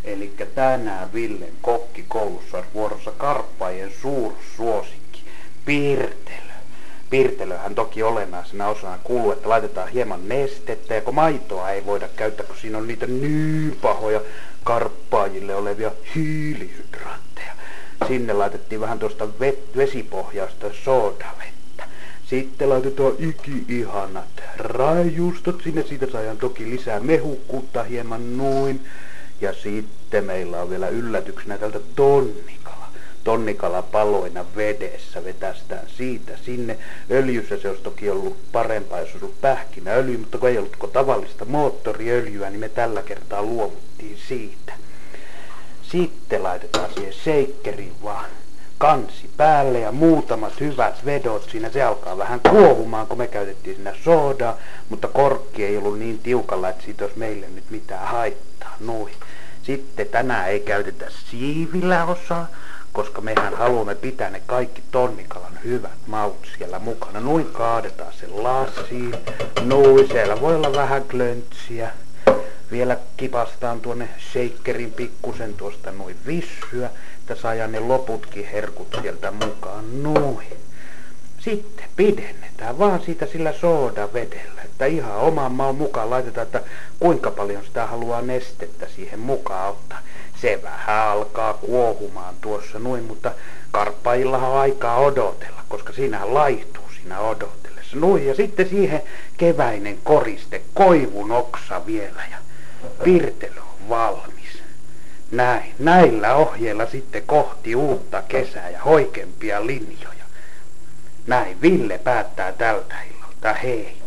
Elikkä tänään Villen kokkikoulussa on vuorossa karppaajien suursuosikki, piirtelö. Piirtelöhän toki olennaisena osana kuuluu, että laitetaan hieman nestettä, ja kun maitoa ei voida käyttää, kun siinä on niitä niin pahoja karppaajille olevia hiilihydraatteja. Sinne laitettiin vähän tuosta vesipohjaista soodavettä. Sitten laitetaan iki-ihanat raajuustot sinne, siitä saadaan toki lisää mehukkuutta hieman noin. Ja sitten meillä on vielä yllätyksenä tältä tonnikala. Tonnikala paloina vedessä, vetästään siitä sinne. Öljyssä se olisi toki ollut parempaa, jos olisi ollut pähkinäöljy, mutta kun ei ollut tavallista moottoriöljyä, niin me tällä kertaa luovuttiin siitä. Sitten laitetaan siihen sheikkerin vaan kansi päälle ja muutamat hyvät vedot siinä. Se alkaa vähän kuohumaan, kun me käytettiin siinä soodaa, mutta korkki ei ollut niin tiukalla, että siitä olisi meille nyt mitään haittaa. Noin. Sitten tänään ei käytetä siivillä osaa, koska mehän haluamme pitää ne kaikki tonnikalan hyvät maut siellä mukana. Noin kaadetaan se lasiin. Noin, siellä voi olla vähän glöntsiä. Vielä kipastaan tuonne shakerin pikkusen tuosta noin vissyä, että saadaan ne loputkin herkut sieltä mukaan. Noin. Sitten pidennetään vaan siitä sillä soodavedellä, että ihan oman maun mukaan laitetaan, että kuinka paljon sitä haluaa nestettä siihen mukaan ottaa. Se vähän alkaa kuohumaan tuossa noin, mutta karppaillahan on aikaa odotella, koska siinähän laihtuu siinä odotellessa. Noin, ja sitten siihen keväinen koriste, koivun oksa vielä, ja piirtelö on valmis. Näillä ohjeilla sitten kohti uutta kesää ja hoikempia linjoja. Näin Ville päättää tältä illalta. Hei!